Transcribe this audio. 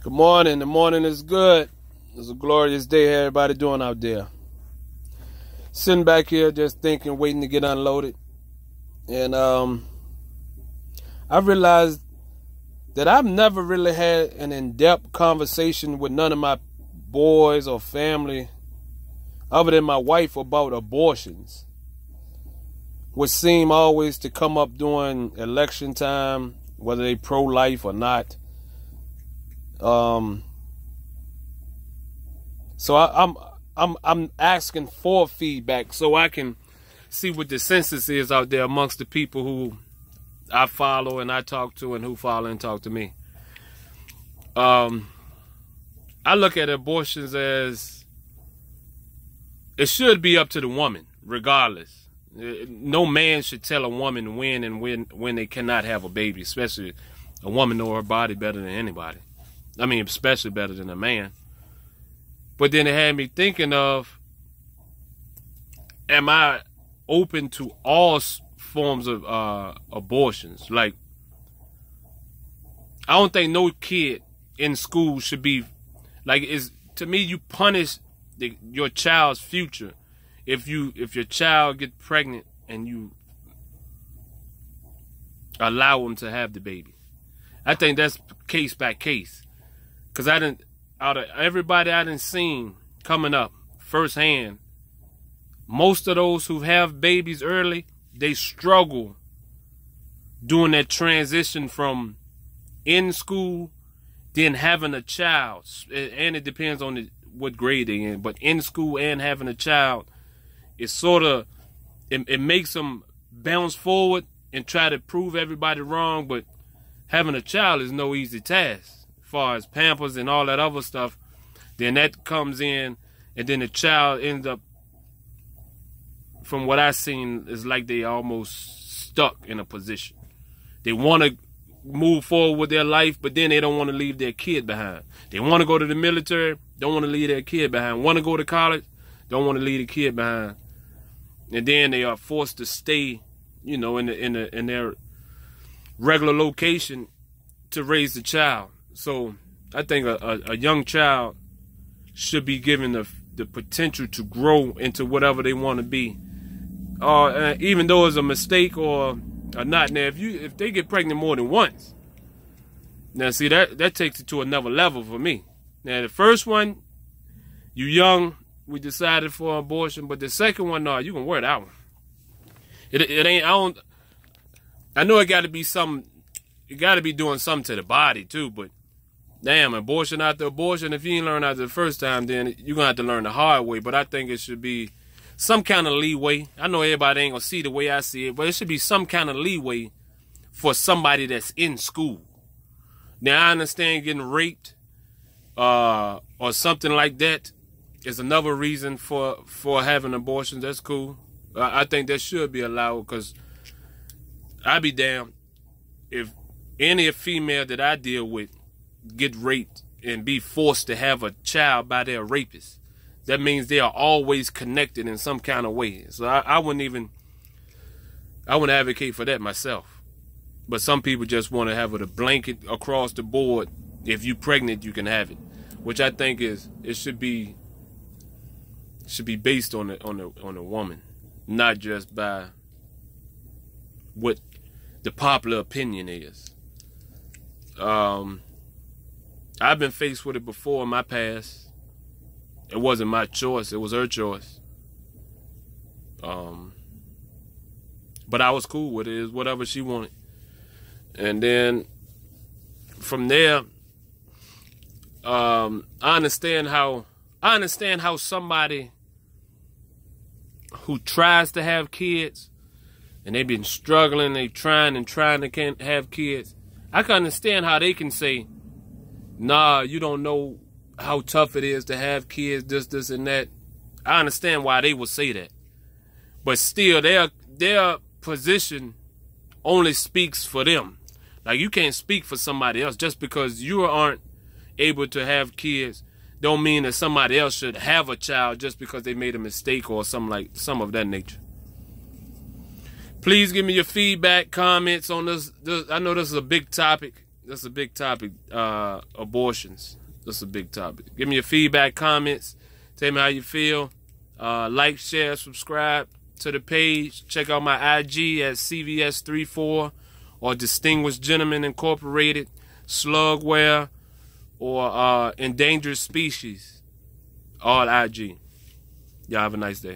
Good morning. The morning is good. It's a glorious day. How everybody doing out there? Sitting back here just thinking, waiting to get unloaded. And I realized that I've never really had an in-depth conversation with none of my boys or family other than my wife about abortions, which seem always to come up during election time, whether they pro-life or not. So I'm asking for feedback so I can see what the census is out there amongst the people who I follow and I talk to and who follow and talk to me. I look at abortions as it should be up to the woman, regardless. No man should tell a woman when and when they cannot have a baby, especially a woman know her body better than anybody. I mean, especially better than a man. But then it had me thinking of, am I open to all forms of abortions? Like, I don't think no kid in school should be, like, to me, you punish your child's future if your child gets pregnant and you allow them to have the baby. I think that's case by case. Because out of everybody I done seen coming up firsthand, most of those who have babies early, they struggle doing that transition from in school, then having a child. And it depends on what grade they're in. But in school and having a child, it's sort of, it makes them bounce forward and try to prove everybody wrong. But having a child is no easy task. As far as Pampers and all that other stuff, then that comes in, and then the child ends up, from what I've seen, is like they almost stuck in a position. They want to move forward with their life, but then they don't want to leave their kid behind. They want to go to the military, don't want to leave their kid behind. Want to go to college, don't want to leave the kid behind. And then they are forced to stay, in their regular location to raise the child. So I think a young child should be given the potential to grow into whatever they want to be, even though it's a mistake or not. Now, if they get pregnant more than once, now see that takes it to another level for me. Now the first one, you young, we decided for abortion, but the second one, no, you can wear that one. It ain't. I know it got to be something. You got to be doing something to the body too, but. Damn, abortion after abortion, if you ain't learn after the first time, then you're going to have to learn the hard way. But I think it should be some kind of leeway. I know everybody ain't going to see the way I see it, but it should be some kind of leeway for somebody that's in school. Now, I understand getting raped or something like that is another reason for having abortions. That's cool. I think that should be allowed, because I'd be damned if any female that I deal with get raped and be forced to have a child by their rapist. That means they are always connected in some kind of way. So I wouldn't advocate for that myself. But some people just want to have it a blanket across the board. If you're pregnant, you can have it, which I think it should be based on the woman, not just by what the popular opinion is. I've been faced with it before in my past. It wasn't my choice. It was her choice. But I was cool with it. It was whatever she wanted. And then from there, I understand how somebody who tries to have kids and they've been struggling, they trying to can't have kids. I can understand how they can say, nah, you don't know how tough it is to have kids, this, and that. I understand why they would say that. But still, their position only speaks for them. Like, you can't speak for somebody else. Just because you aren't able to have kids don't mean that somebody else should have a child just because they made a mistake or some of that nature. Please give me your feedback, comments on this. I know this is a big topic. That's a big topic. Abortions. That's a big topic. Give me your feedback, comments. Tell me how you feel. Like, share, subscribe to the page. Check out my IG at CVS34 or Distinguished Gentlemen Incorporated, Slugware, or Endangered Species. All IG. Y'all have a nice day.